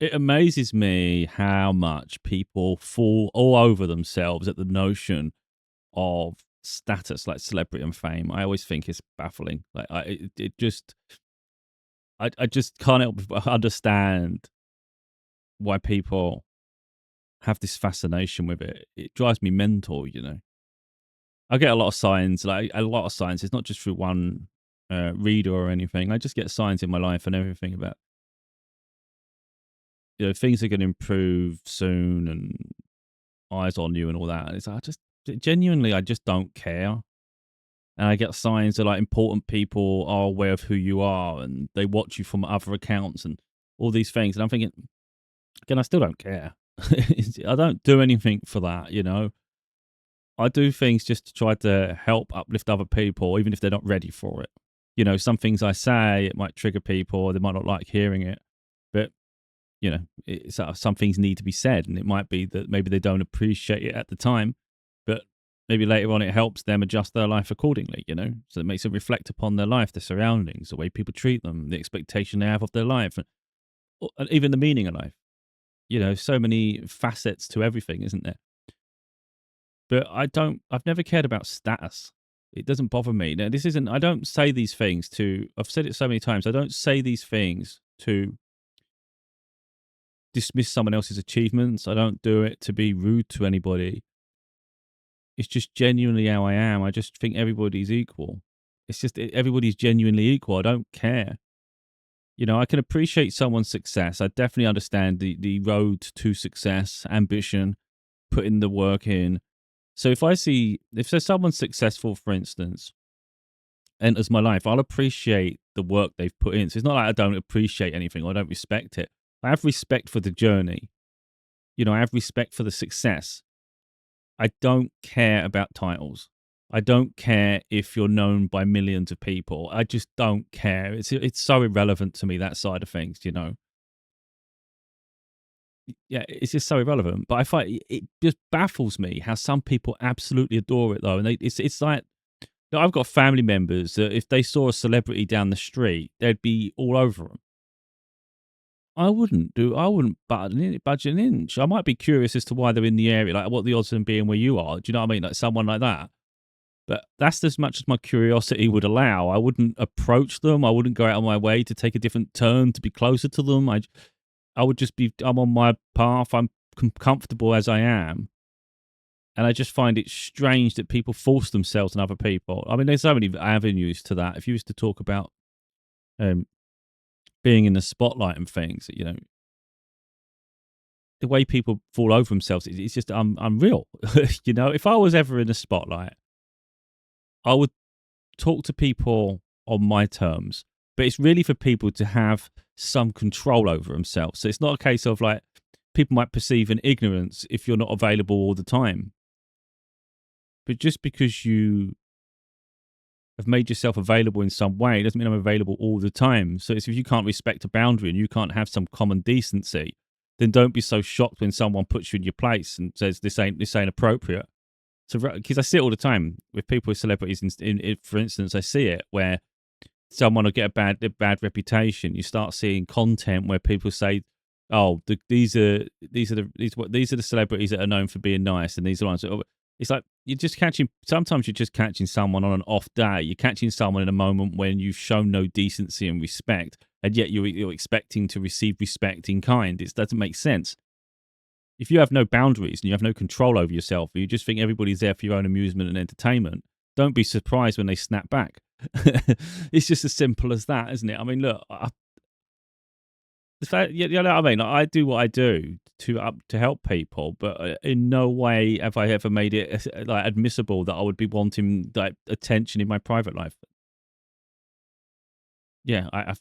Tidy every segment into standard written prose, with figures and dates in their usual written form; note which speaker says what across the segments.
Speaker 1: It amazes me how much people fall all over themselves at the notion of status, like celebrity and fame. I always think it's baffling. Like it just, I just can't help but understand why people have this fascination with it. It drives me mental, you know. I get a lot of signs, like a lot of signs. It's not just through one reader or anything. I just get signs in my life and everything about, things are going to improve soon and eyes on you and all that. And it's like, I just don't care. And I get signs that like important people are aware of who you are and they watch you from other accounts and all these things. And I'm thinking, again, I still don't care. I don't do anything for that, you know. I do things just to try to help uplift other people, even if they're not ready for it. You know, some things I say, it might trigger people, or they might not like hearing it. But, some things need to be said. And it might be that maybe they don't appreciate it at the time, but maybe later on it helps them adjust their life accordingly, you know? So it makes them reflect upon their life, their surroundings, the way people treat them, the expectation they have of their life, and even the meaning of life. You know, so many facets to everything, isn't there? But I've never cared about status. It doesn't bother me. Now, I don't say these things I've said it so many times, I don't say these things to dismiss someone else's achievements. I don't do it to be rude to anybody. It's just genuinely how I am. I just think everybody's equal. It's just everybody's genuinely equal. I don't care. You know, I can appreciate someone's success. I definitely understand the road to success, ambition, putting the work in. So if there's someone successful, for instance, enters my life, I'll appreciate the work they've put in. So it's not like I don't appreciate anything or I don't respect it. I have respect for the journey. You know, I have respect for the success. I don't care about titles. I don't care if you're known by millions of people. I just don't care. It's so irrelevant to me, that side of things, you know. Yeah, it's just so irrelevant. But I find it just baffles me how some people absolutely adore it, though. And it's like, I've got family members that if they saw a celebrity down the street, they'd be all over them. I wouldn't budge an inch. I might be curious as to why they're in the area, like what the odds of them being where you are. Do you know what I mean? Like someone like that. But that's as much as my curiosity would allow. I wouldn't approach them. I wouldn't go out of my way to take a different turn to be closer to them. I would just I'm on my path. I'm comfortable as I am. And I just find it strange that people force themselves on other people. I mean, there's so many avenues to that. If you used to talk about being in the spotlight and things, you know, the way people fall over themselves, it's just unreal. You know, if I was ever in the spotlight, I would talk to people on my terms, but it's really for people to have some control over themselves. So it's not a case of like, people might perceive an ignorance if you're not available all the time. But just because you have made yourself available in some way doesn't mean I'm available all the time. So it's if you can't respect a boundary and you can't have some common decency, then don't be so shocked when someone puts you in your place and says this ain't appropriate. So because I see it all the time with people with celebrities. For instance, I see it where someone will get a bad reputation. You start seeing content where people say, "Oh, these are the celebrities that are known for being nice, and these are ones." It's like sometimes you're just catching someone on an off day. You're catching someone in a moment when you've shown no decency and respect, and yet you're expecting to receive respect in kind. It doesn't make sense. If you have no boundaries and you have no control over yourself, or you just think everybody's there for your own amusement and entertainment, don't be surprised when they snap back. It's just as simple as that, isn't it? I mean, look, you know what I mean? I do what I do to help people, but in no way have I ever made it like admissible that I would be wanting like attention in my private life. Yeah, I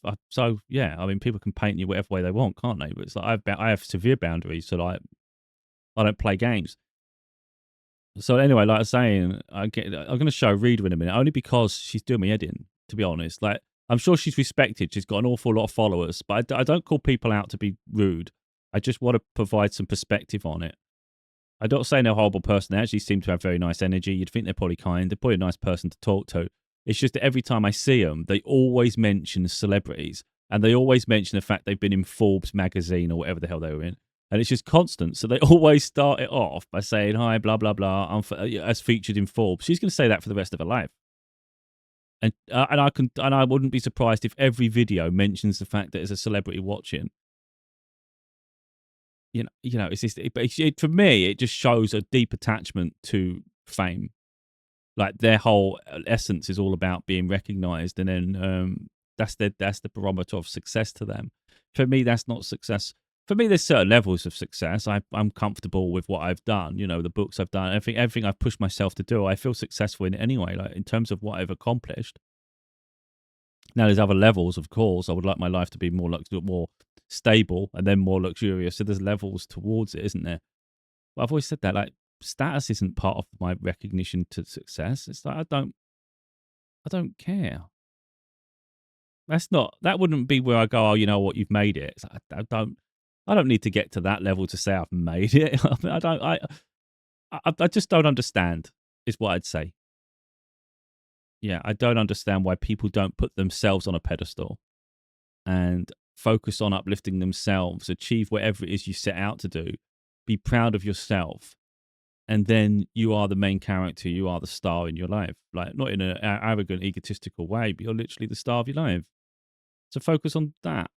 Speaker 1: mean, people can paint you whatever way they want, can't they? But it's like I have severe boundaries, so like I don't play games. So anyway, like I was saying, I'm going to show Reader in a minute, only because she's doing me head in, to be honest. Like, I'm sure she's respected. She's got an awful lot of followers, but I don't call people out to be rude. I just want to provide some perspective on it. I'm not saying they're a horrible person. They actually seem to have very nice energy. You'd think they're probably kind. They're probably a nice person to talk to. It's just that every time I see them, they always mention celebrities. And they always mention the fact they've been in Forbes magazine or whatever the hell they were in. And it's just constant. So they always start it off by saying, hi, blah, blah, blah, as featured in Forbes. She's going to say that for the rest of her life. And I wouldn't be surprised if every video mentions the fact that there's a celebrity watching. You know, it's just, for me, it just shows a deep attachment to fame. Like their whole essence is all about being recognized, and then that's the barometer of success to them. For me, that's not success. For me, there's certain levels of success. I'm comfortable with what I've done. You know, the books I've done, everything I've pushed myself to do. I feel successful in it anyway. Like in terms of what I've accomplished. Now, there's other levels, of course. I would like my life to be more stable and then more luxurious. So there's levels towards it, isn't there? But I've always said that, like, status isn't part of my recognition to success. It's like I don't care. That wouldn't be where I go, oh, you know what, you've made it. It's like, I don't need to get to that level to say I've made it. I just don't understand, is what I'd say. Yeah, I don't understand why people don't put themselves on a pedestal and focus on uplifting themselves, achieve whatever it is you set out to do, be proud of yourself, and then you are the main character, you are the star in your life. Like, not in an arrogant, egotistical way, but you're literally the star of your life. So focus on that.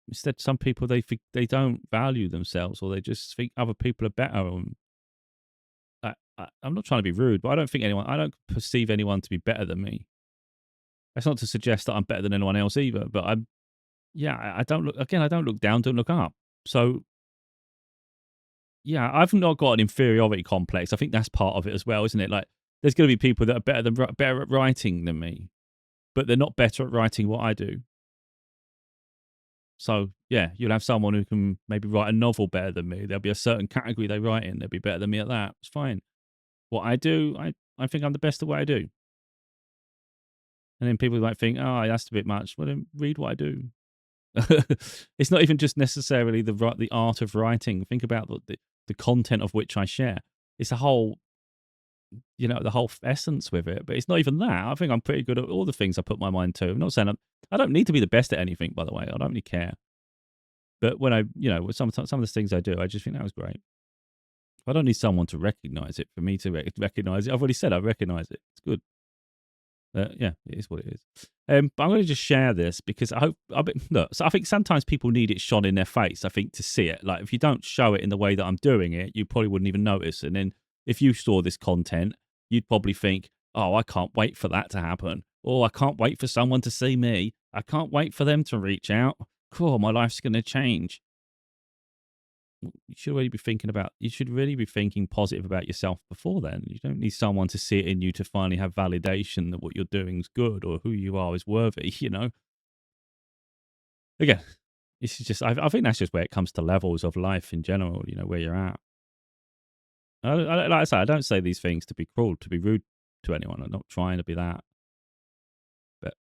Speaker 1: Instead, some people, they don't value themselves, or they just think other people are better. I'm not trying to be rude, but I don't perceive anyone to be better than me. That's not to suggest that I'm better than anyone else either, but I don't look down, don't look up. So, yeah, I've not got an inferiority complex. I think that's part of it as well, isn't it? Like, there's going to be people that are better at writing than me, but they're not better at writing what I do. So, yeah, you'll have someone who can maybe write a novel better than me. There'll be a certain category they write in. They'll be better than me at that. It's fine. What I do, I think I'm the best at what I do. And then people might think, oh, that's a bit much. Well, then read what I do. It's not even just necessarily the art of writing. Think about the content of which I share. It's the whole essence with it. But it's not even that. I think I'm pretty good at all the things I put my mind to. I'm not saying I don't need to be the best at anything, by the way. I don't really care. But when with some of the things I do, I just think that was great. I don't need someone to recognize it for me to recognize it. I've already said I recognize it. It's good. Yeah, it is what it is. But I'm going to just share this because so I think sometimes people need it shone in their face, I think, to see it. Like, if you don't show it in the way that I'm doing it, you probably wouldn't even notice. And then if you saw this content, you'd probably think, oh, I can't wait for that to happen. Or I can't wait for someone to see me. I can't wait for them to reach out. Cool, my life's going to change. You should really be thinking positive about yourself before then. You don't need someone to see it in you to finally have validation that what you're doing is good or who you are is worthy, Again, this is just, I think that's just where it comes to levels of life in general, where you're at. Like I say, I don't say these things to be cruel, to be rude to anyone. I'm not trying to be that. But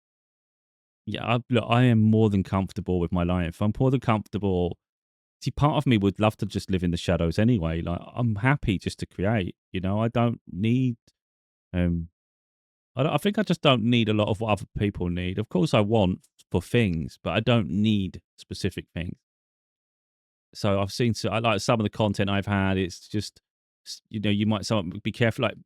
Speaker 1: yeah, I am more than comfortable with my life. I'm more than comfortable. See, part of me would love to just live in the shadows anyway. Like, I'm happy just to create, I don't need, I think I just don't need a lot of what other people need. Of course I want for things, but I don't need specific things. So I like some of the content I've had. It's just, you might be careful. Like,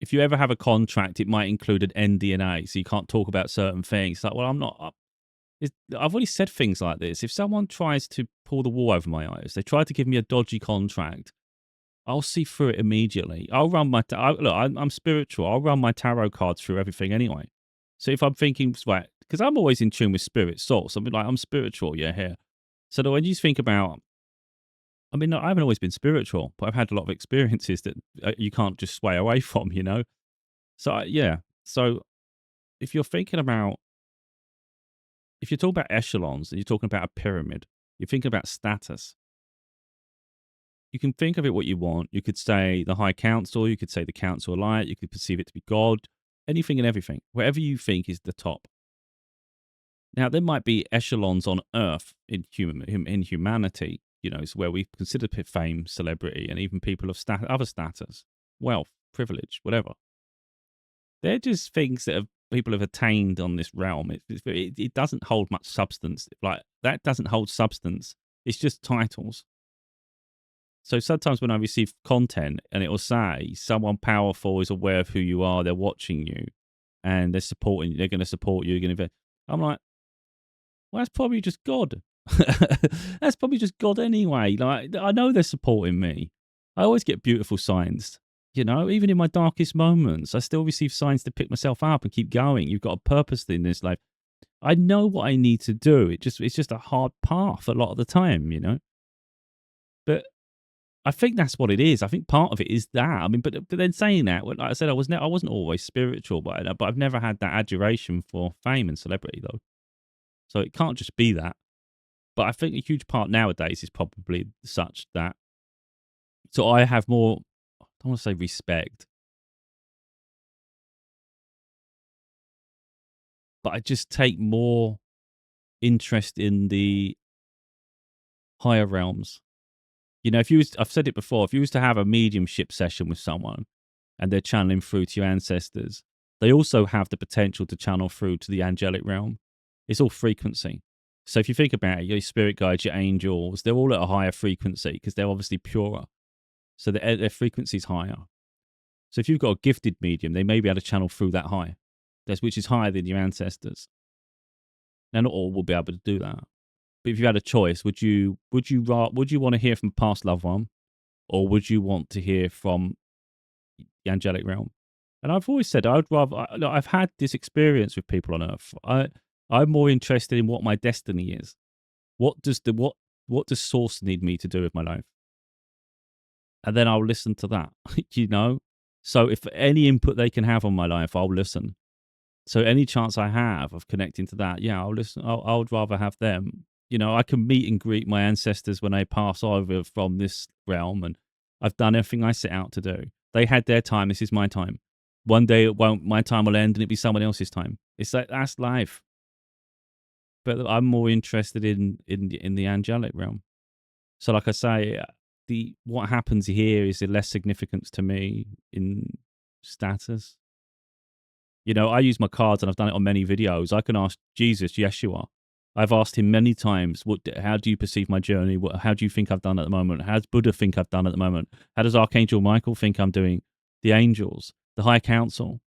Speaker 1: if you ever have a contract, it might include an NDA, so you can't talk about certain things. It's like, well, I've already said things like this. If someone tries to pull the wool over my eyes, they try to give me a dodgy contract, I'll see through it immediately. I'll run I'm spiritual. I'll run my tarot cards through everything anyway. So if I'm thinking, right, because I'm always in tune with spirit source. I'm spiritual, here. So that when you think about, I haven't always been spiritual, but I've had a lot of experiences that you can't just sway away from, So, yeah. So if you're thinking about, if you're talking about echelons and you're talking about a pyramid, you're thinking about status. You can think of it what you want. You could say the High Council, you could say the Council of Light, you could perceive it to be God, anything and everything, whatever you think is the top. Now, there might be echelons on Earth in humanity, so where we consider fame, celebrity, and even people of other status, wealth, privilege, whatever. They're just things that have people have attained on this realm, it doesn't hold much substance. Like, that doesn't hold substance. It's just titles. So sometimes when I receive content and it will say someone powerful is aware of who you are, they're watching you, and they're supporting you, they're going to support you, I'm like, well, that's probably just God. That's probably just God anyway. Like, I know they're supporting me. I always get beautiful signs. Even in my darkest moments, I still receive signs to pick myself up and keep going. You've got a purpose in this life. I know what I need to do. It's just a hard path a lot of the time. But I think that's what it is. I think part of it is that. I mean, but then saying that, like I said, I wasn't always spiritual, but I've never had that adoration for fame and celebrity though. So it can't just be that. But I think a huge part nowadays is probably such that. So I have more, I don't want to say respect, but I just take more interest in the higher realms. I've said it before, if you was to have a mediumship session with someone and they're channeling through to your ancestors, they also have the potential to channel through to the angelic realm. It's all frequency. So if you think about it, your spirit guides, your angels, they're all at a higher frequency because they're obviously purer. So their frequency is higher. So if you've got a gifted medium, they may be able to channel through that high, which is higher than your ancestors. Now, not all will be able to do that. But if you had a choice, would you want to hear from a past loved one, or would you want to hear from the angelic realm? And I've always said I've had this experience with people on Earth. I'm more interested in what my destiny is. What does Source need me to do with my life? And then I'll listen to that. So if any input they can have on my life, I'll listen. So any chance I have of connecting to that, yeah, I'll listen. I would rather have them. I can meet and greet my ancestors when they pass over from this realm, and I've done everything I set out to do. They had their time. This is my time. One day it won't. My time will end, and it'll be someone else's time. It's like, that's life. But I'm more interested in the angelic realm. So, like I say, what happens here is of less significance to me in status. I use my cards, and I've done it on many videos. I can ask Jesus, Yeshua. I've asked him many times, how do you perceive my journey? How do you think I've done at the moment? How does Buddha think I've done at the moment? How does Archangel Michael think I'm doing? The angels, the High Council,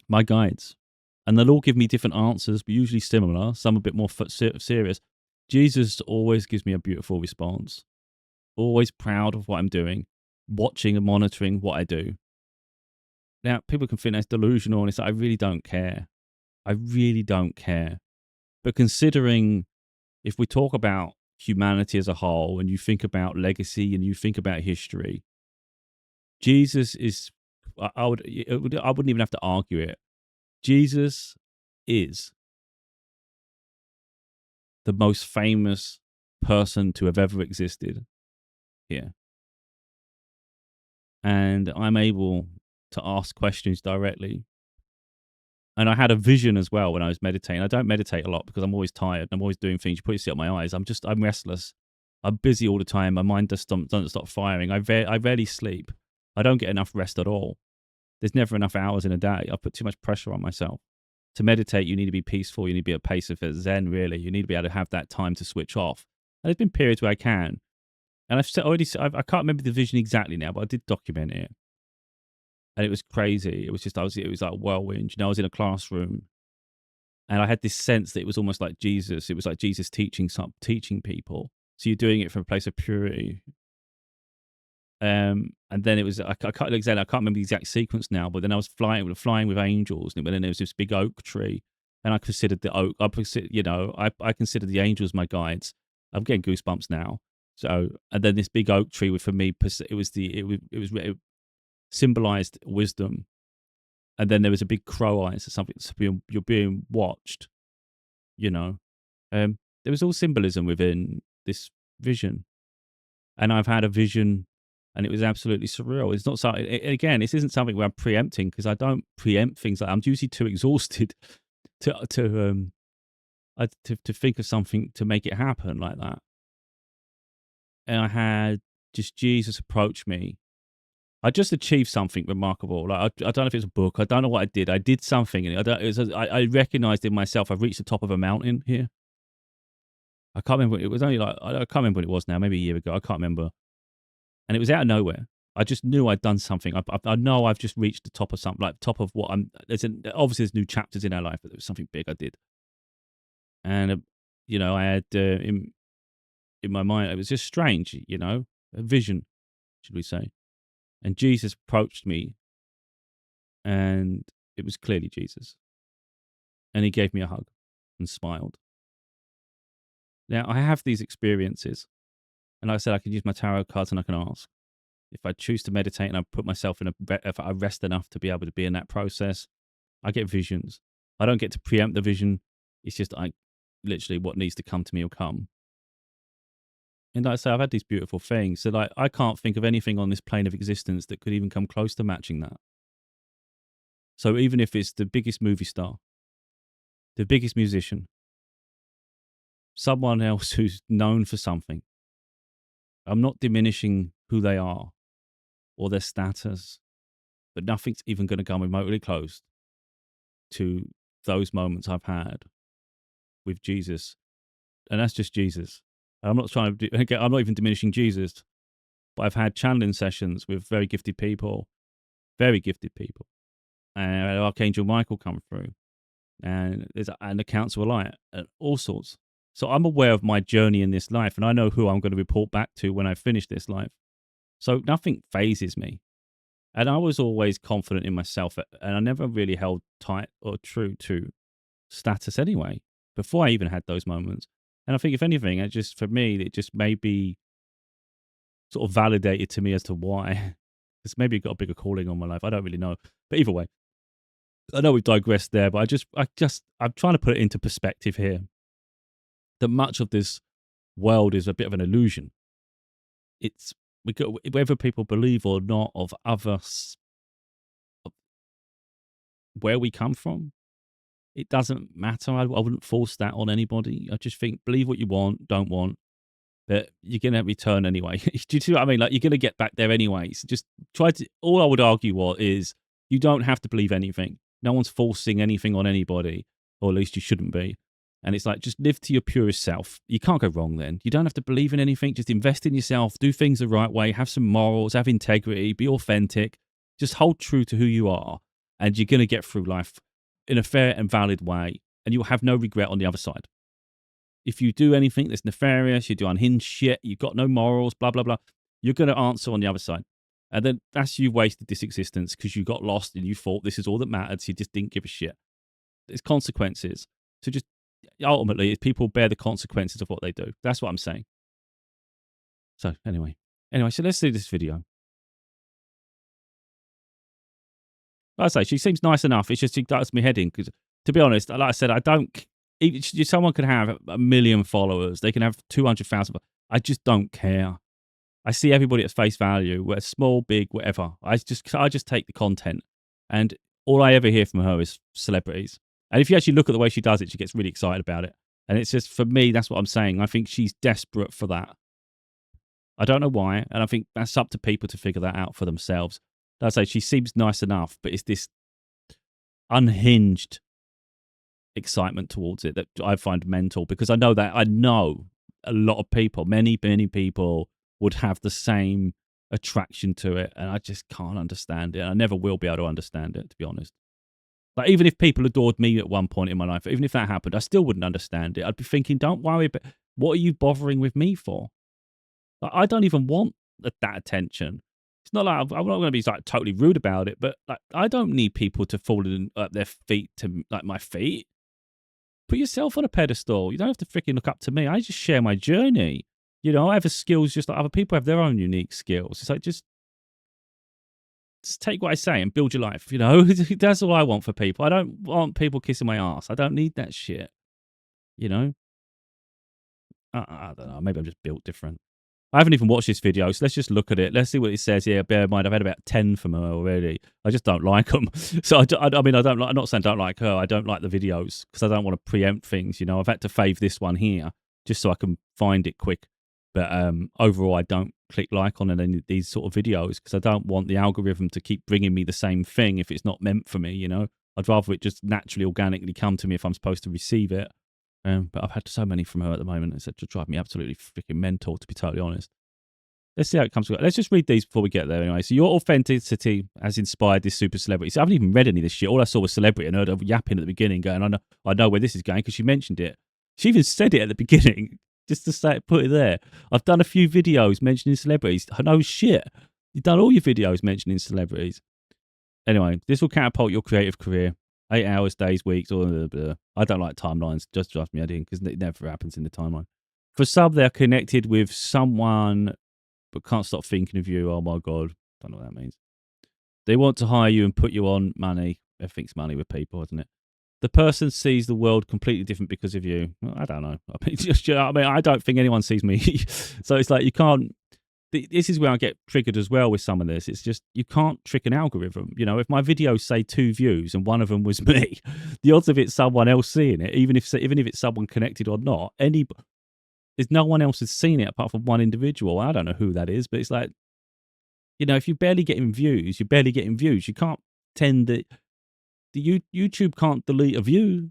Speaker 1: my guides. And they'll all give me different answers, but usually similar, some a bit more serious. Jesus always gives me a beautiful response. Always proud of what I'm doing, watching and monitoring what I do. Now, people can think that's delusional, and it's like, I really don't care. I really don't care. But considering, if we talk about humanity as a whole, and you think about legacy and you think about history, Jesus is, I wouldn't even have to argue it. Jesus is the most famous person to have ever existed here. And I'm able to ask questions directly. And I had a vision as well when I was meditating. I don't meditate a lot because I'm always tired. I'm always doing things. You probably see it on my eyes. I'm restless. I'm busy all the time. My mind just doesn't stop firing. I rarely sleep. I don't get enough rest at all. There's never enough hours in a day. I put too much pressure on myself. To meditate, you need to be peaceful. You need to be at a pace of Zen, really. You need to be able to have that time to switch off. And there's been periods where I can. And I can't remember the vision exactly now, but I did document it. And it was crazy. It was like a whirlwind. I was in a classroom, and I had this sense that it was almost like Jesus. It was like Jesus teaching people. So you're doing it from a place of purity. And then it was, I can't remember the exact sequence now, but then I was flying with angels, and then there was this big oak tree, and I considered the oak, I considered the angels my guides. I'm getting goosebumps now. So, and then this big oak tree, for me, it symbolized wisdom. And then there was a big crow eyes or something. You're being watched, There was all symbolism within this vision. And I've had a vision, and it was absolutely surreal. It's not something, again, this isn't something where I'm preempting, because I don't preempt things like that. I'm usually too exhausted to think of something to make it happen like that. And I had just Jesus approach me. I just achieved something remarkable. Like I don't know if it's a book. I don't know what I did. I did something, and I recognized in myself. I've reached the top of a mountain here. I can't remember. It was only like I can't remember what it was now. Maybe a year ago. I can't remember. And it was out of nowhere. I just knew I'd done something. I know I've just reached the top of something, like top of what I'm. Obviously there's new chapters in our life, but there was something big I did, and I had in my mind. It was just strange, a vision, should we say? And Jesus approached me, and it was clearly Jesus, and he gave me a hug and smiled. Now I have these experiences, and like I said, I can use my tarot cards and I can ask. If I choose to meditate and I put myself if I rest enough to be able to be in that process, I get visions. I don't get to preempt the vision. It's just literally what needs to come to me will come. And like I say, I've had these beautiful things. So like, I can't think of anything on this plane of existence that could even come close to matching that. So even if it's the biggest movie star, the biggest musician, someone else who's known for something, I'm not diminishing who they are or their status, but nothing's even going to come remotely close to those moments I've had with Jesus. And that's just Jesus. I'm not I'm not even diminishing Jesus, but I've had channeling sessions with very gifted people, and Archangel Michael come through, and the Council of Light, and all sorts. So I'm aware of my journey in this life, and I know who I'm going to report back to when I finish this life. So nothing phases me. And I was always confident in myself, and I never really held tight or true to status anyway, before I even had those moments. And I think if anything, it just maybe sort of validated to me as to why. It's maybe got a bigger calling on my life. I don't really know. But either way, I know we've digressed there, but I'm trying to put it into perspective here. That much of this world is a bit of an illusion. Whether people believe or not of others, where we come from, it doesn't matter. I wouldn't force that on anybody. I just think, believe what you want, don't want, but you're going to return anyway. Do you see what I mean? Like, you're going to get back there anyway. So just all I would argue is you don't have to believe anything. No one's forcing anything on anybody, or at least you shouldn't be. And it's like, just live to your purest self. You can't go wrong then. You don't have to believe in anything. Just invest in yourself. Do things the right way. Have some morals. Have integrity. Be authentic. Just hold true to who you are. And you're going to get through life in a fair and valid way. And you'll have no regret on the other side. If you do anything that's nefarious, you do unhinged shit, you've got no morals, blah, blah, blah, you're going to answer on the other side. And then that's you wasted this existence because you got lost and you thought this is all that mattered. So you just didn't give a shit. There's consequences. So just ultimately, people bear the consequences of what they do. That's what I'm saying. So anyway, so let's do this video. Like I say, she seems nice enough. It's just she does me head in because, to be honest, like I said, I don't. Someone could have 1 million followers. They can have 200,000. I just don't care. I see everybody at face value, whether small, big, whatever. I just take the content, and all I ever hear from her is celebrities. And if you actually look at the way she does it, she gets really excited about it. And it's just, for me, that's what I'm saying. I think she's desperate for that. I don't know why, and I think that's up to people to figure that out for themselves. Like I say, she seems nice enough, but it's this unhinged excitement towards it that I find mental, because I know a lot of people, many people would have the same attraction to it, and I just can't understand it. I never will be able to understand it, to be honest. Like, even if people adored me at one point in my life, even if that happened, I still wouldn't understand it. I'd be thinking, don't worry, but what are you bothering with me for? Like, I don't even want that attention. It's not like I'm not going to be like totally rude about it, but like, I don't need people to fall at their feet to like my feet. Put yourself on a pedestal. You don't have to freaking look up to me. I just share my journey. I have skills just like other people have their own unique skills. It's like, just take what I say and build your life. That's all I want for people. I don't want people kissing my ass. I don't need that shit. I don't know. Maybe I'm just built different. I haven't even watched this video, so let's just look at it. Let's see what it says here. Bear in mind, I've had about 10 from her already. I just don't like them. So, I mean, I'm not saying I don't like her. I don't like the videos because I don't want to preempt things. I've had to fave this one here just so I can find it quick. But overall, I don't click like on any of these sort of videos because I don't want the algorithm to keep bringing me the same thing if it's not meant for me, you know? I'd rather it just naturally, organically come to me if I'm supposed to receive it. But I've had so many from her at the moment. It's to drive me absolutely freaking mental, to be totally honest. Let's see how it comes. Let's just read these before we get there anyway. So your authenticity has inspired this super celebrity. So I haven't even read any of this shit. All I saw was celebrity and heard her yapping at the beginning going, I know where this is going because she mentioned it. She even said it at the beginning just to say, put it there. I've done a few videos mentioning celebrities. I know shit. You've done all your videos mentioning celebrities. Anyway, this will catapult your creative career. 8 hours, days, weeks, all blah, blah, blah. I don't like timelines. Just drives me in because it never happens in the timeline. For some, they're connected with someone but can't stop thinking of you. Oh my God. Don't know what that means. They want to hire you and put you on money. Everything's money with people, isn't it? The person sees the world completely different because of you. Well, I don't know. I don't think anyone sees me. So it's like you can't. This is where I get triggered as well with some of this. It's just you can't trick an algorithm. You know, if my videos say 2 views and one of them was me, the odds of it someone else seeing it, even if it's someone connected or not, there's no one else has seen it apart from one individual. I don't know who that is, but it's like, you know, if you're barely getting views, you're barely getting views. You can't tend that YouTube can't delete a view.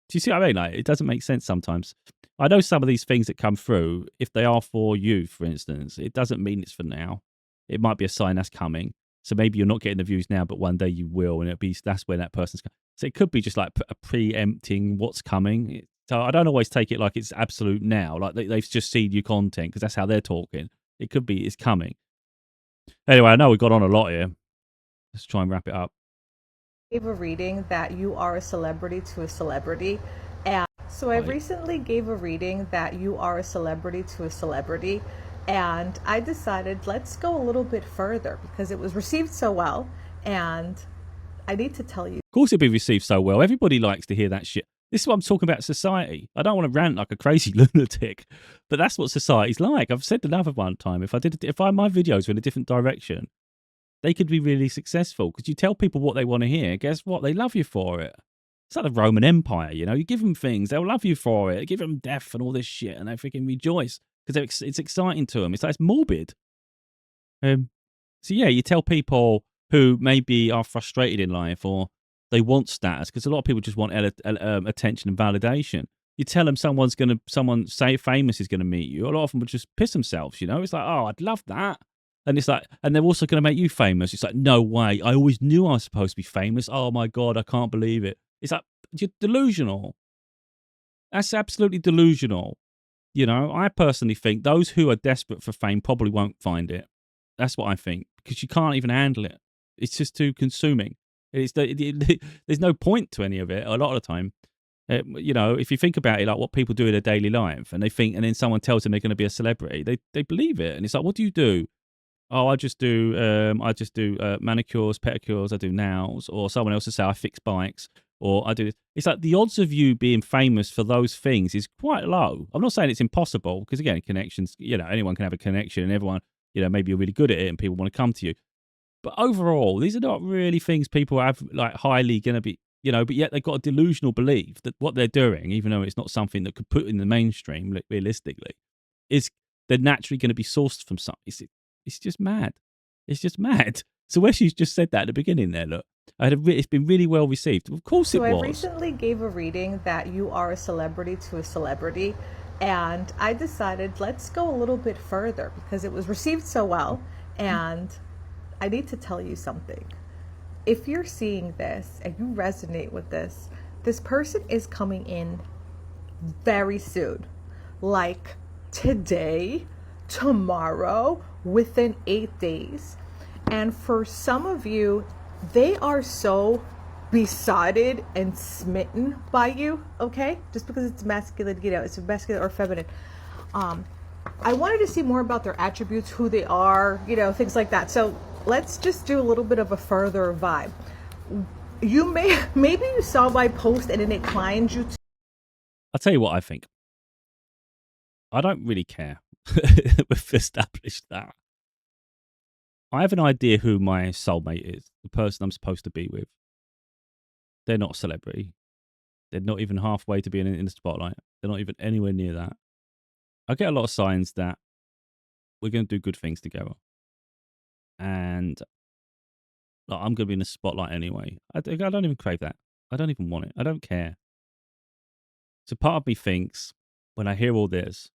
Speaker 1: Do you see what I mean? Like, it doesn't make sense sometimes. I know some of these things that come through, if they are for you, for instance, it doesn't mean it's for now. It might be a sign that's coming. So maybe you're not getting the views now, but one day you will, and that's when that person's coming. So it could be just like a preempting what's coming. So I don't always take it like it's absolute now, like they've just seen your content because that's how they're talking. It could be it's coming. Anyway, I know we've got on a lot here. Let's try and wrap it up.
Speaker 2: Gave a reading that you are a celebrity to a celebrity. And so I recently gave a reading that you are a celebrity to a celebrity. And I decided let's go a little bit further because it was received so well. And I need to tell you.
Speaker 1: Of course it'd be received so well. Everybody likes to hear that shit. This is what I'm talking about, society. I don't want to rant like a crazy lunatic, but that's what society's like. I've said another one time, if my videos were in a different direction, they could be really successful because you tell people what they want to hear. Guess what? They love you for it. It's like the Roman Empire, you know. You give them things, they'll love you for it. You give them death and all this shit, and they freaking rejoice because it's exciting to them. It's like it's morbid. So yeah, you tell people who maybe are frustrated in life or they want status because a lot of people just want attention and validation. You tell them someone say famous is going to meet you. A lot of them would just piss themselves, you know. It's like, oh, I'd love that. And it's like, and they're also going to make you famous. It's like, no way. I always knew I was supposed to be famous. Oh my God, I can't believe it. It's like, you're delusional. That's absolutely delusional. You know, I personally think those who are desperate for fame probably won't find it. That's what I think, because you can't even handle it. It's just too consuming. There's no point to any of it a lot of the time. You know, if you think about it, like what people do in their daily life, and then someone tells them they're going to be a celebrity, they believe it. And it's like, what do you do? Oh, I just do manicures, pedicures, I do nails, or someone else will say I fix bikes, or I do this. It's like the odds of you being famous for those things is quite low. I'm not saying it's impossible, because again, connections, you know, anyone can have a connection and everyone, you know, maybe you're really good at it and people want to come to you. But overall, these are not really things people have like highly going to be, you know, but yet they've got a delusional belief that what they're doing, even though it's not something that could put in the mainstream, like, realistically, is they're naturally going to be sourced from something. It's just mad. It's just mad. So where she's just said that at the beginning there, look, it's been really well received. Of course it was.
Speaker 2: So I recently gave a reading that you are a celebrity to a celebrity. And I decided let's go a little bit further because it was received so well. And I need to tell you something. If you're seeing this and you resonate with this, this person is coming in very soon. Like today, tomorrow, within 8 days. And for some of you, they are so besotted and smitten by you, okay? Just because it's masculine, you know, it's masculine or feminine. I wanted to see more about their attributes, who they are, you know, things like that. So let's just do a little bit of a further vibe. Maybe you saw my post and it inclined you to.
Speaker 1: I'll tell you what I think. I don't really care. We've established that. I have an idea who my soulmate is, the person I'm supposed to be with. They're not a celebrity. They're not even halfway to being in the spotlight. They're not even anywhere near that. I get a lot of signs that we're going to do good things together. And like, I'm going to be in the spotlight anyway. I don't even crave that. I don't even want it. I don't care. So part of me thinks when I hear all this,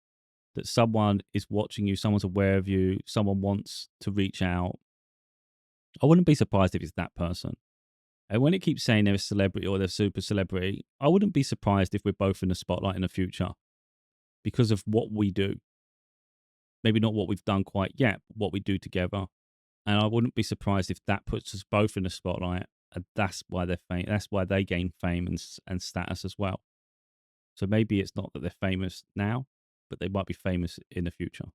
Speaker 1: that someone is watching you, someone's aware of you, someone wants to reach out. I wouldn't be surprised if it's that person. And when it keeps saying they're a celebrity or they're a super celebrity, I wouldn't be surprised if we're both in the spotlight in the future because of what we do. Maybe not what we've done quite yet, but what we do together. And I wouldn't be surprised if that puts us both in the spotlight. And that's why they're famous. That's why they gain fame and status as well. So maybe it's not that they're famous now, but they might be famous in the future.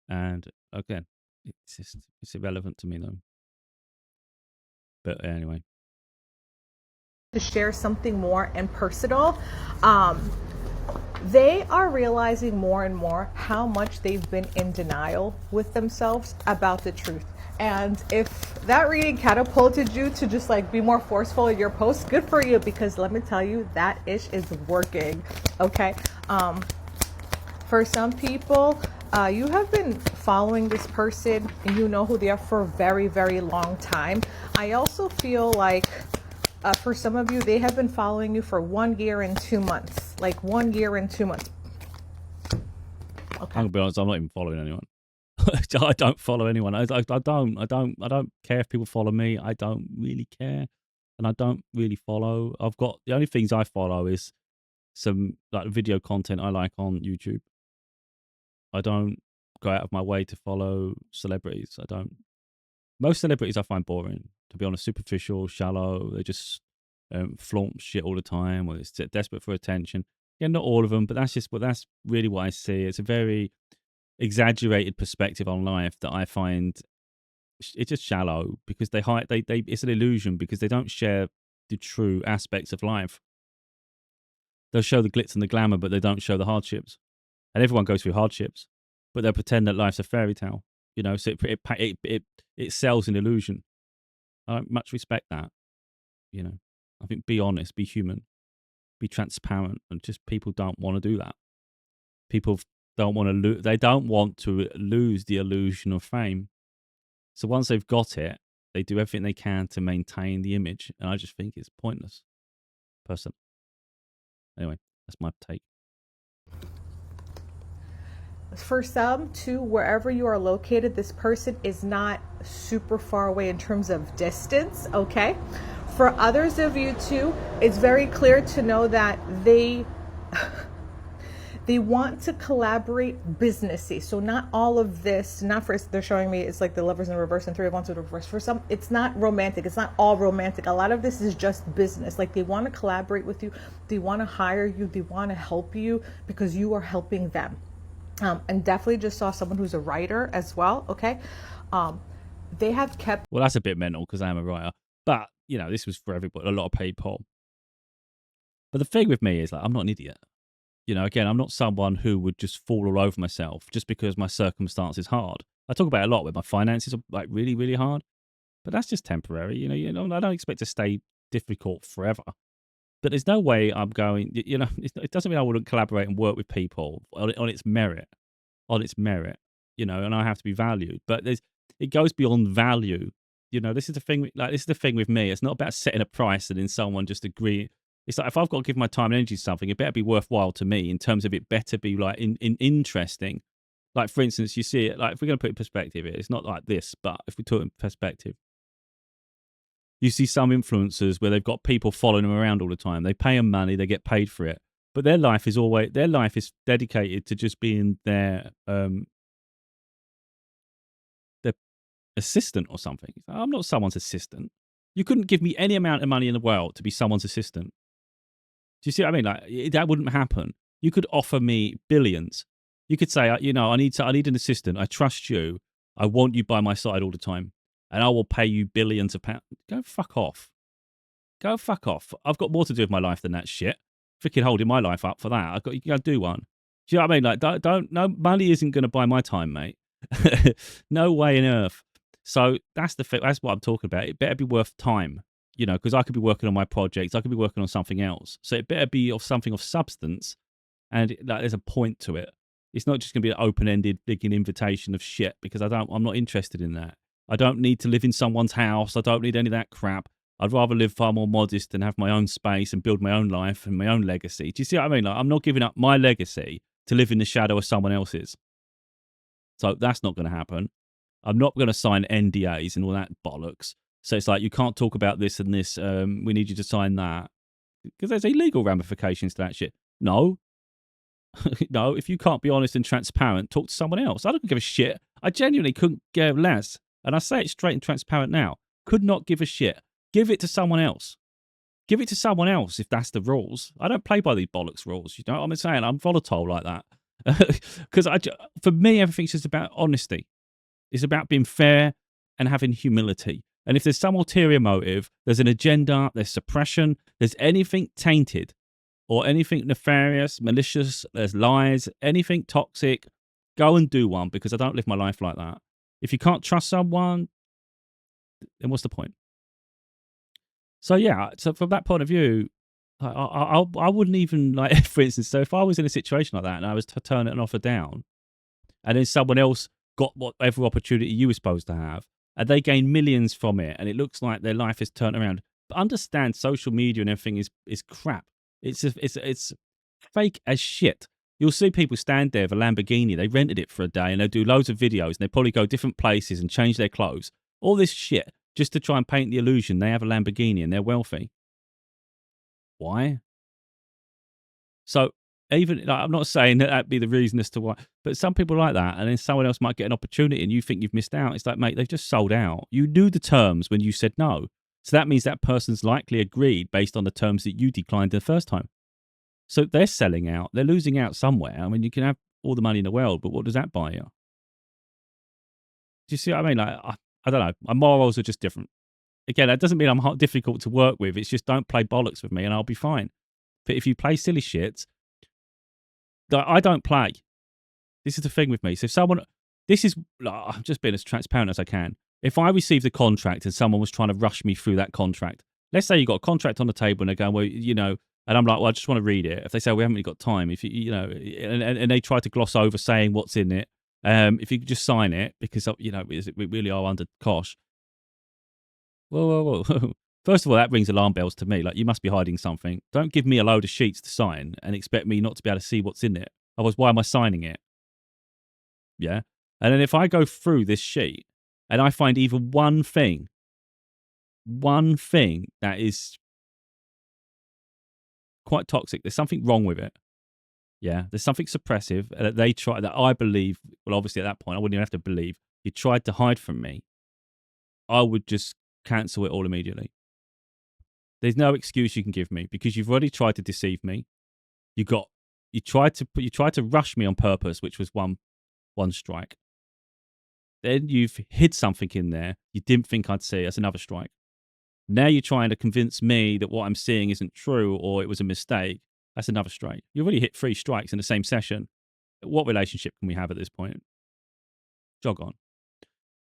Speaker 1: And again, it's irrelevant to me though. But anyway,
Speaker 2: to share something more impersonal. They are realizing more and more how much they've been in denial with themselves about the truth. And if that reading catapulted you to just like be more forceful in your posts, good for you, because let me tell you, that ish is working. Okay. For some people, you have been following this person and you know who they are for a very, very long time. I also feel like for some of you, they have been following you for 1 year and 2 months. Like 1 year and 2 months. Okay.
Speaker 1: I'm gonna be honest, I'm not even following anyone. I don't follow anyone. I don't care if people follow me. I don't really care, and I don't really follow. I've got the only things I follow is some like video content I like on YouTube. I don't go out of my way to follow celebrities. I don't. Most celebrities I find boring, to be honest, superficial, shallow. They just flaunt shit all the time, or it's desperate for attention. Yeah, not all of them, but that's really what I see. It's a very exaggerated perspective on life that I find it's just shallow because they it's an illusion because they don't share the true aspects of life. They'll show the glitz and the glamour, but they don't show the hardships. And everyone goes through hardships, but they'll pretend that life's a fairy tale. You know, so it sells an illusion. I don't much respect that. You know, I think be honest, be human, be transparent, and just people don't want to do that. People don't want to they don't want to lose the illusion of fame. So once they've got it, they do everything they can to maintain the image, and I just think it's pointless. Person. Anyway, that's my take.
Speaker 2: For some, too, wherever you are located, this person is not super far away in terms of distance, okay? For others of you, too, it's very clear to know that they want to collaborate businessy. So not all of this, not for, they're showing me it's like the Lovers in reverse and Three of Wands in reverse. For some, it's not romantic. It's not all romantic. A lot of this is just business. Like they want to collaborate with you. They want to hire you. They want to help you because you are helping them. And definitely just saw someone who's a writer as well. Okay. They have kept.
Speaker 1: Well, that's a bit mental because I am a writer, but you know, this was for everybody, a lot of people. But the thing with me is like, I'm not an idiot. You know, again, I'm not someone who would just fall all over myself just because my circumstance is hard. I talk about it a lot where my finances are like really, really hard, but that's just temporary. You know, I don't expect to stay difficult forever. But there's no way I'm going, you know, it doesn't mean I wouldn't collaborate and work with people on its merit, you know, and I have to be valued. But it goes beyond value. You know, this is the thing with me. It's not about setting a price and then someone just agree. It's like if I've got to give my time and energy to something, it better be worthwhile to me in terms of it better be like in interesting. Like, for instance, you see it, like if we're going to put it in perspective here, it's not like this, but if we talk in perspective, you see some influencers where they've got people following them around all the time. They pay them money, they get paid for it. But their life is dedicated to just being their assistant or something. I'm not someone's assistant. You couldn't give me any amount of money in the world to be someone's assistant. Do you see what I mean? Like that wouldn't happen. You could offer me billions. You could say, you know, I need an assistant. I trust you. I want you by my side all the time. And I will pay you billions of pounds. Go fuck off. Go fuck off. I've got more to do with my life than that shit. Freaking holding my life up for that. You gotta do one. Do you know what I mean? Like, no, money isn't going to buy my time, mate. No way in earth. So that's the thing. That's what I'm talking about. It better be worth time, you know, because I could be working on my projects. I could be working on something else. So it better be of something of substance. And like, there's a point to it. It's not just going to be an open-ended, big invitation of shit because I'm not interested in that. I don't need to live in someone's house. I don't need any of that crap. I'd rather live far more modest and have my own space and build my own life and my own legacy. Do you see what I mean? Like, I'm not giving up my legacy to live in the shadow of someone else's. So that's not going to happen. I'm not going to sign NDAs and all that bollocks. So it's like, you can't talk about this and this. We need you to sign that. Because there's illegal ramifications to that shit. No. No, if you can't be honest and transparent, talk to someone else. I don't give a shit. I genuinely couldn't give less. And I say it straight and transparent now. Could not give a shit. Give it to someone else. Give it to someone else if that's the rules. I don't play by these bollocks rules. You know what I'm saying? I'm volatile like that. Because for me, everything's just about honesty. It's about being fair and having humility. And if there's some ulterior motive, there's an agenda, there's suppression, there's anything tainted or anything nefarious, malicious, there's lies, anything toxic, go and do one, because I don't live my life like that. If you can't trust someone, then what's the point? So yeah, so from that point of view, I wouldn't even, like, for instance, so if I was in a situation like that and I was to turn an offer down, and then someone else got whatever opportunity you were supposed to have, and they gain millions from it, and it looks like their life is turned around. But understand, social media and everything is crap. It's fake as shit. You'll see people stand there with a Lamborghini. They rented it for a day, and they do loads of videos, and they probably go different places and change their clothes. All this shit just to try and paint the illusion they have a Lamborghini and they're wealthy. Why? So even, like, I'm not saying that that'd be the reason as to why, but some people like that, and then someone else might get an opportunity and you think you've missed out. It's like, mate, they've just sold out. You knew the terms when you said no. So that means that person's likely agreed based on the terms that you declined the first time. So they're selling out. They're losing out somewhere. I mean, you can have all the money in the world, but what does that buy you? Do you see what I mean? Like, I don't know. My morals are just different. Again, that doesn't mean I'm difficult to work with. It's just, don't play bollocks with me and I'll be fine. But if you play silly shit, I don't play. This is the thing with me. So if someone, I'm just being as transparent as I can. If I received a contract and someone was trying to rush me through that contract, let's say you got a contract on the table and they're going, well, you know, and I'm like, well, I just want to read it. If they say, we haven't really got time, if you know, and they try to gloss over saying what's in it, if you could just sign it, because, you know, we really are under cosh. Whoa. First of all, that rings alarm bells to me. Like, you must be hiding something. Don't give me a load of sheets to sign and expect me not to be able to see what's in it. Otherwise, why am I signing it? Yeah. And then if I go through this sheet and I find even one thing that is quite toxic, there's something wrong with it. Yeah. There's something suppressive that they try, that I believe, well, obviously at that point, I wouldn't even have to believe, you tried to hide from me. I would just cancel it all immediately. There's no excuse you can give me, because you've already tried to deceive me. You tried to rush me on purpose, which was one strike. Then you've hid something in there you didn't think I'd see. That's another strike. Now you're trying to convince me that what I'm seeing isn't true or it was a mistake. That's another strike. You've already hit 3 strikes in the same session. What relationship can we have at this point? Jog on.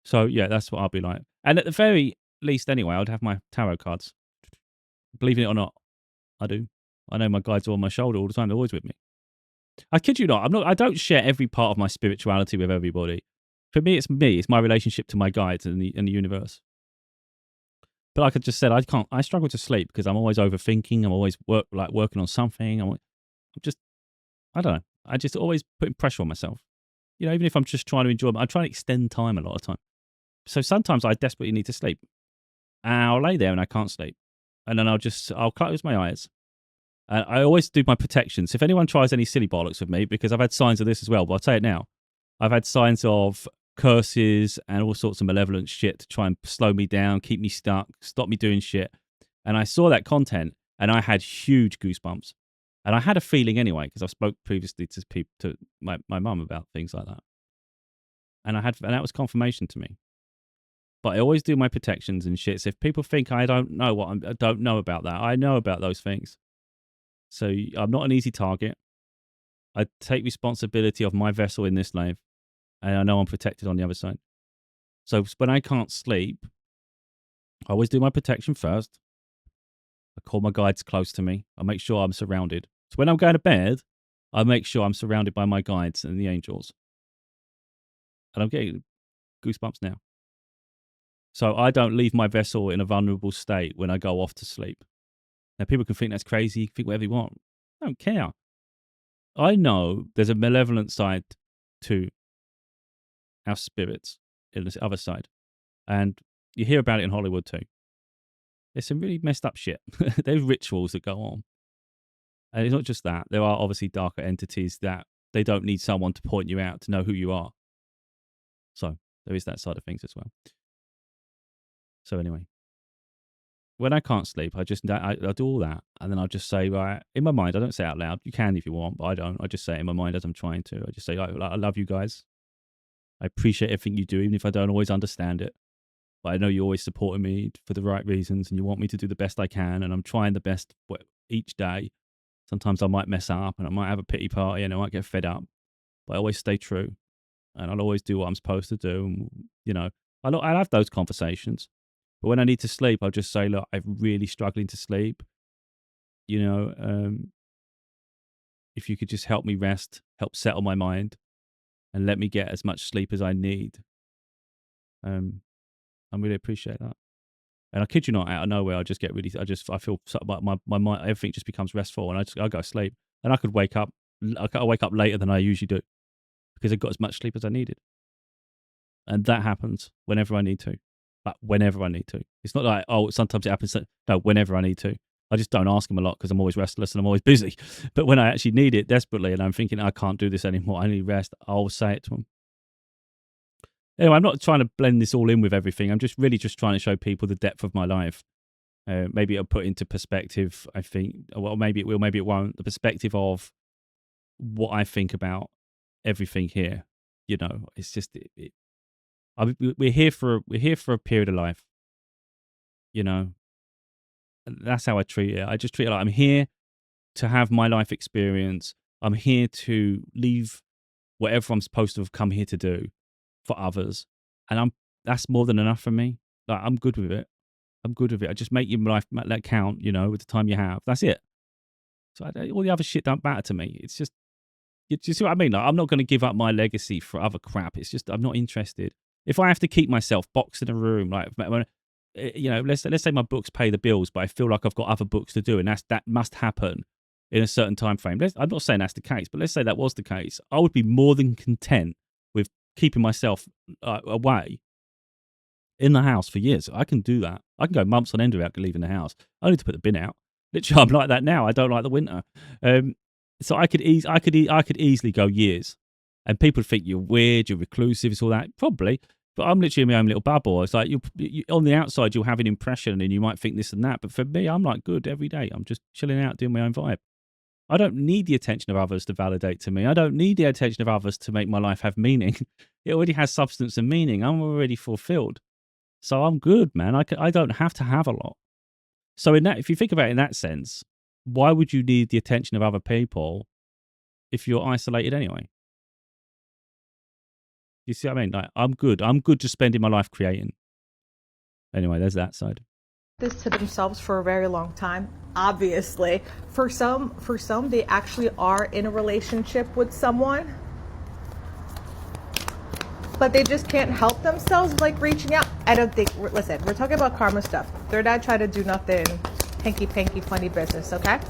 Speaker 1: So yeah, that's what I'll be like. And at the very least, anyway, I'd have my tarot cards. Believe it or not, I do. I know my guides are on my shoulder all the time. They're always with me. I kid you not. I don't share every part of my spirituality with everybody. For me. It's my relationship to my guides and the universe. But like I just said, I struggle to sleep because I'm always overthinking. I'm always working on something. I don't know. I just always putting pressure on myself. You know, even if I'm just trying to enjoy it, I'm trying to extend time a lot of time. So sometimes I desperately need to sleep. And I'll lay there and I can't sleep. And then I'll close my eyes. And I always do my protections. If anyone tries any silly bollocks with me, because I've had signs of this as well, but I'll tell it now. I've had signs of curses and all sorts of malevolent shit to try and slow me down, keep me stuck, stop me doing shit. And I saw that content and I had huge goosebumps. And I had a feeling anyway, because I spoke previously to my mum about things like that. And that was confirmation to me. But I always do my protections and shit. So if people think I don't know I don't know about that, I know about those things. So I'm not an easy target. I take responsibility of my vessel in this life, and I know I'm protected on the other side. So when I can't sleep, I always do my protection first. I call my guides close to me. I make sure I'm surrounded. So when I'm going to bed, I make sure I'm surrounded by my guides and the angels. And I'm getting goosebumps now. So I don't leave my vessel in a vulnerable state when I go off to sleep. Now, people can think that's crazy, think whatever you want. I don't care. I know there's a malevolent side to our spirits in this other side. And you hear about it in Hollywood too. There's some really messed up shit. There's rituals that go on. And it's not just that. There are obviously darker entities that they don't need someone to point you out to know who you are. So there is that side of things as well. So anyway, when I can't sleep, I do all that. And then I'll just say, right, in my mind, I don't say it out loud. You can if you want, but I don't. I just say it in my mind as I'm trying to. I just say, I love you guys. I appreciate everything you do, even if I don't always understand it. But I know you're always supporting me for the right reasons and you want me to do the best I can. And I'm trying the best each day. Sometimes I might mess up and I might have a pity party and I might get fed up. But I always stay true. And I'll always do what I'm supposed to do. And, you know, I'll have those conversations. But when I need to sleep, I'll just say, look, I'm really struggling to sleep. You know, if you could just help me rest, help settle my mind, and let me get as much sleep as I need. I really appreciate that. And I kid you not, out of nowhere, I feel my mind, everything just becomes restful, and I go to sleep. And I could wake up later than I usually do because I got as much sleep as I needed. And that happens whenever I need to. But whenever I need to. It's not like, oh, sometimes it happens. No, whenever I need to. I just don't ask him a lot because I'm always restless and I'm always busy. But when I actually need it desperately and I'm thinking, I can't do this anymore, I need rest, I'll say it to him. Anyway, I'm not trying to blend this all in with everything. I'm just really trying to show people the depth of my life. Maybe it'll put into perspective, I think. Well, maybe it will, maybe it won't. The perspective of what I think about everything here. You know, it's just... we're here for a period of life, you know. That's how I treat it. I just treat it like I'm here to have my life experience. I'm here to leave whatever I'm supposed to have come here to do for others, and that's more than enough for me. Like, I'm good with it. I just make your life that count, you know, with the time you have. That's it. So all the other shit don't matter to me. It's just, you see what I mean? Like, I'm not going to give up my legacy for other crap. It's just I'm not interested. If I have to keep myself boxed in a room, like, you know, let's say my books pay the bills, but I feel like I've got other books to do, and that must happen in a certain time frame. I'm not saying that's the case, but let's say that was the case. I would be more than content with keeping myself away in the house for years. I can do that. I can go months on end without leaving the house. I need to put the bin out. Literally, I'm like that now. I don't like the winter, so I could easily go years, and people think you're weird, you're reclusive, it's all that, probably. But I'm literally in my own little bubble. It's like you on the outside, you'll have an impression and you might think this and that. But for me, I'm like good every day. I'm just chilling out, doing my own vibe. I don't need the attention of others to validate to me. I don't need the attention of others to make my life have meaning. It already has substance and meaning. I'm already fulfilled. So I'm good, man. I don't have to have a lot. So if you think about it in that sense, why would you need the attention of other people if you're isolated anyway? You see what I mean? Like, I'm good. I'm good just spending my life creating. Anyway, there's that side.
Speaker 2: This to themselves for a very long time. Obviously, for some, they actually are in a relationship with someone, but they just can't help themselves, like reaching out. I don't think. Listen, we're talking about karma stuff. They're not trying to do nothing hanky-panky funny business. Okay?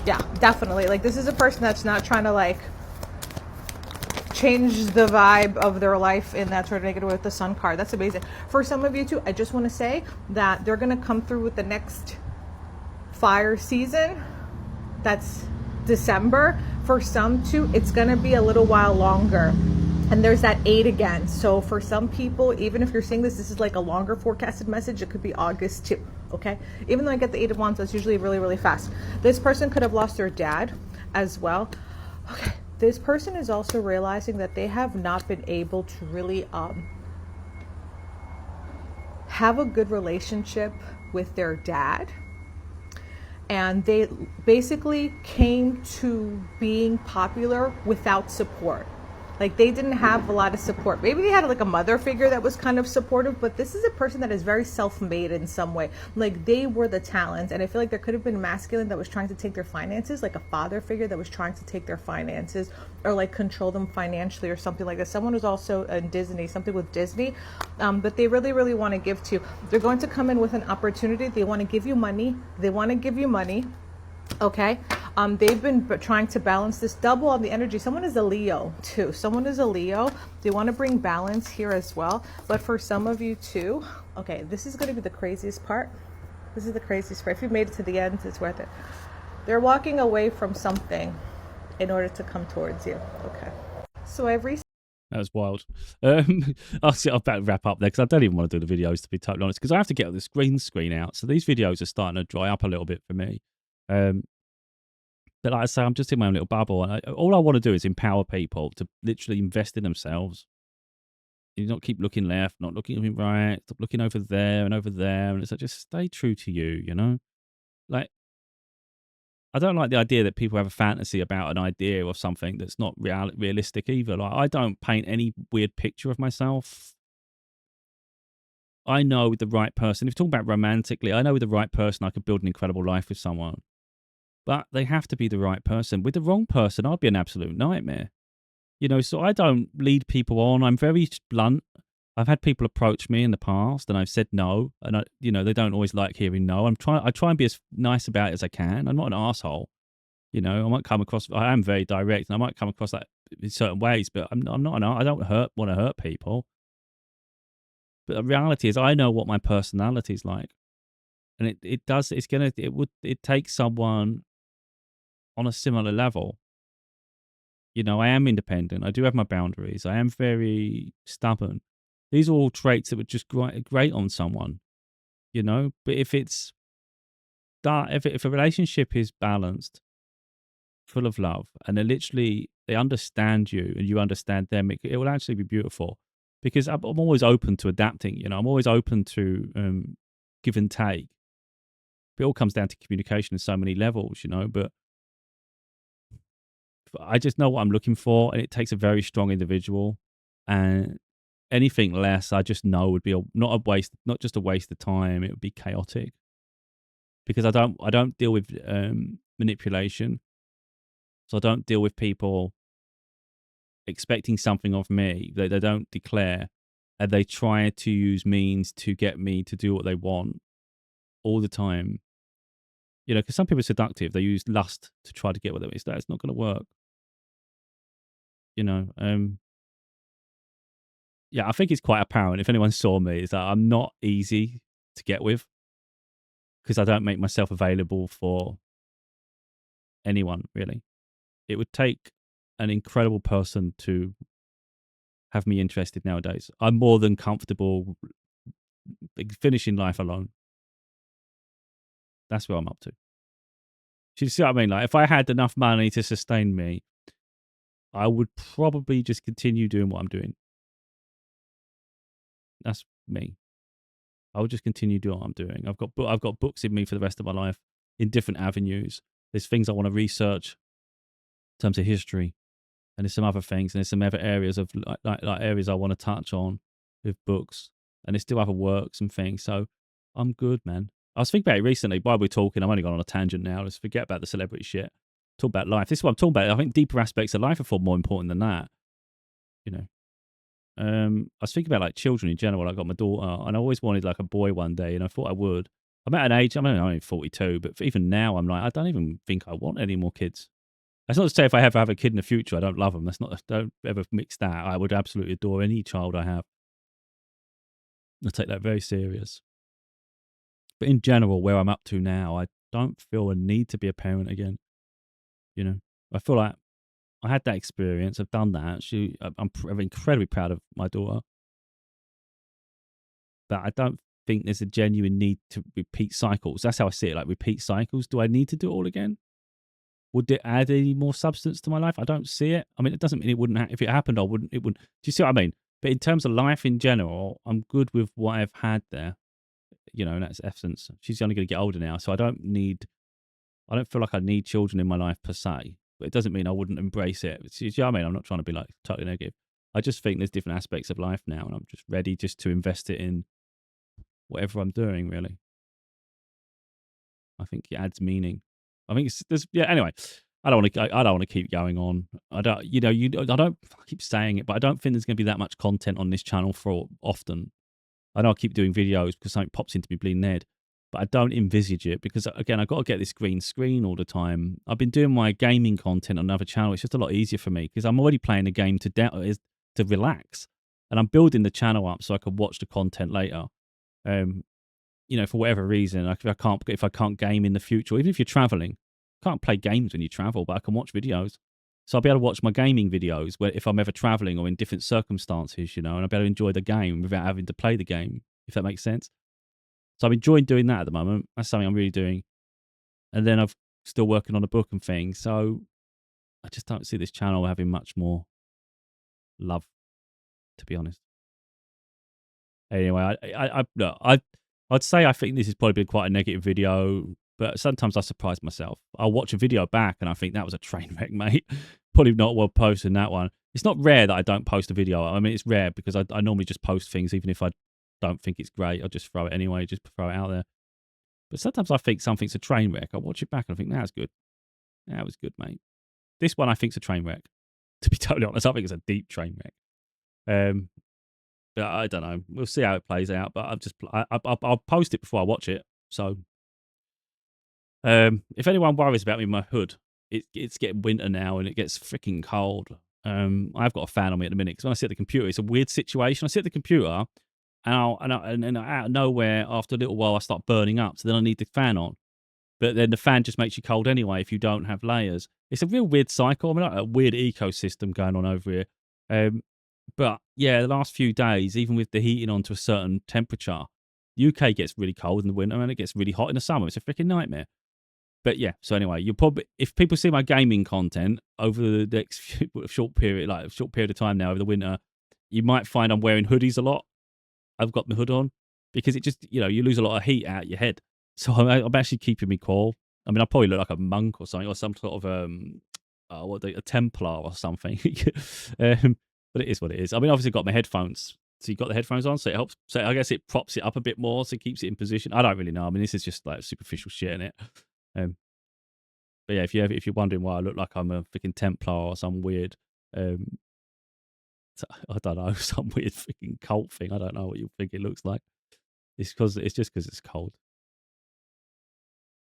Speaker 2: Yeah, definitely. Like, this is a person that's not trying to like change the vibe of their life in that sort of negative with the sun card. That's amazing. For some of you too, I just want to say that they're going to come through with the next fire season. That's December. For some too, it's going to be a little while longer. And there's that 8 again. So for some people, even if you're seeing this is like a longer forecasted message, it could be August too. Okay? Even though I get the 8 of Wands, that's usually really, really fast. This person could have lost their dad as well. Okay. This person is also realizing that they have not been able to really have a good relationship with their dad. And they basically came to being popular without support. Like they didn't have a lot of support. Maybe they had like a mother figure that was kind of supportive, but this is a person that is very self-made in some way. Like they were the talent, and I feel like there could have been a masculine that was trying to take their finances, like a father figure that was trying to take their finances or like control them financially or something like that. Someone who's also in Disney, something with Disney, but they really, really want to give to you. They're going to come in with an opportunity. They want to give you money. They want to give you money. Okay. They've been trying to balance this double on the energy. Someone is a Leo too. Someone is a Leo. They want to bring balance here as well. But for some of you too, okay, this is going to be the craziest part. This is the craziest part. If you made it to the end, it's worth it. They're walking away from something in order to come towards you. Okay. So I've recently.
Speaker 1: That was wild. I'll better wrap up there because I don't even want to do the videos, to be totally honest, because I have to get the green screen out. So these videos are starting to dry up a little bit for me. But like I say, I'm just in my own little bubble, and all I want to do is empower people to literally invest in themselves. You not keep looking left, not looking right, stop looking over there, and it's like, just stay true to you. You know, like I don't like the idea that people have a fantasy about an idea or something that's not realistic either. Like I don't paint any weird picture of myself. I know with the right person, if you're talking about romantically, I know with the right person I could build an incredible life with someone. But they have to be the right person. With the wrong person, I'd be an absolute nightmare. You know, so I don't lead people on. I'm very blunt. I've had people approach me in the past and I've said no. And, they don't always like hearing no. I try and be as nice about it as I can. I'm not an asshole. You know, I might come across, I am very direct and I might come across that in certain ways, but I'm not, I don't want to hurt people. But the reality is I know what my personality is like. And it takes someone on a similar level. You know, I am independent. I do have my boundaries. I am very stubborn. These are all traits that would just great on someone, you know. But if it's that, if a relationship is balanced, full of love, and they understand you and you understand them, it will actually be beautiful. Because I'm always open to adapting. You know, I'm always open to give and take. It all comes down to communication in so many levels, you know. But I just know what I'm looking for, and it takes a very strong individual. And anything less, I just know would be not just a waste of time. It would be chaotic because I don't deal with manipulation, so I don't deal with people expecting something of me that they don't declare, and they try to use means to get me to do what they want all the time. You know, because some people are seductive. They use lust to try to get what they want. It's not going to work. You know, yeah, I think it's quite apparent. If anyone saw me, is that I'm not easy to get with because I don't make myself available for anyone, really. It would take an incredible person to have me interested nowadays. I'm more than comfortable finishing life alone. That's what I'm up to. Do you see what I mean? Like, if I had enough money to sustain me, I would probably just continue doing what I'm doing. That's me. I would just continue doing what I'm doing. I've got books in me for the rest of my life in different avenues. There's things I want to research in terms of history, and there's some other things, and there's some other areas of like areas I want to touch on with books, and there's still other works and things. So I'm good, man. I was thinking about it recently while we're talking. I'm only gone on a tangent now. Let's forget about the celebrity shit. Talk about life. This is what I'm talking about. I think deeper aspects of life are far more important than that. You know. I was thinking about like children in general. I got my daughter, and I always wanted like a boy one day, and I thought I would. I'm at an age. I'm only 42, but even now, I'm like, I don't even think I want any more kids. That's not to say if I ever have a kid in the future, I don't love them. Don't ever mix that. I would absolutely adore any child I have. I take that very serious. But in general, where I'm up to now, I don't feel a need to be a parent again. You know, I feel like I had that experience. I've done that. I'm incredibly proud of my daughter. But I don't think there's a genuine need to repeat cycles. That's how I see it, like repeat cycles. Do I need to do it all again? Would it add any more substance to my life? I don't see it. I mean, it doesn't mean it wouldn't. If it happened, it wouldn't. Do you see what I mean? But in terms of life in general, I'm good with what I've had there. You know, in that essence. She's only going to get older now, so I don't feel like I need children in my life per se. But it doesn't mean I wouldn't embrace it. You know what I mean? I'm not trying to be like totally negative. I just think there's different aspects of life now, and I'm just ready just to invest it in whatever I'm doing. Really, I think it adds meaning. I think there's yeah. Anyway, I don't want to keep going on. I don't. I don't. I keep saying it, but I don't think there's going to be that much content on this channel for often. I know I keep doing videos because something pops into me bleeding head, but I don't envisage it because, again, I've got to get this green screen all the time. I've been doing my gaming content on another channel. It's just a lot easier for me because I'm already playing a game to relax, and I'm building the channel up so I can watch the content later. For whatever reason, if I can't game in the future, even if you're traveling, can't play games when you travel, but I can watch videos. So I'll be able to watch my gaming videos if I'm ever traveling or in different circumstances, and I'll be able to enjoy the game without having to play the game, if that makes sense. So I'm enjoying doing that at the moment. That's something I'm really doing. And then I'm still working on a book and things. So I just don't see this channel having much more love, to be honest. Anyway, I'd say I think this has probably been quite a negative video, but sometimes I surprise myself. I'll watch a video back and I think that was a train wreck, mate. Probably not well posted in that one. It's not rare that I don't post a video. I mean, it's rare because I normally just post things even if I don't think it's great. I'll just throw it anyway, just throw it out there. But sometimes I think something's a train wreck. I watch it back and I think, that was good. That was good, mate. This one I think's a train wreck. To be totally honest, I think it's a deep train wreck. But I don't know. We'll see how it plays out. But I'll post it before I watch it. So, if anyone worries about me in my hood, it's getting winter now and it gets freaking cold. I've got a fan on me at the minute because when I sit at the computer, it's a weird situation. I sit at the computer and out of nowhere, after a little while, I start burning up. So then I need the fan on. But then the fan just makes you cold anyway if you don't have layers. It's a real weird cycle. I mean, like a weird ecosystem going on over here. But yeah, the last few days, even with the heating on to a certain temperature, UK gets really cold in the winter and it gets really hot in the summer. It's a freaking nightmare. But yeah, so anyway, you'll probably, if people see my gaming content over the next short period of time now over the winter, you might find I'm wearing hoodies a lot. I've got my hood on because it just, you lose a lot of heat out of your head. So I'm actually keeping me cool. I mean, I probably look like a monk or something, or some sort of a Templar or something. But it is what it is. I mean, obviously, got my headphones. So you've got the headphones on, so it helps. So I guess it props it up a bit more, so it keeps it in position. I don't really know. I mean, this is just like superficial shit, in it. But yeah, if you're wondering why I look like I'm a freaking Templar or some weird, I don't know, some weird freaking cult thing. I don't know what you think it looks like. It's just because it's cold.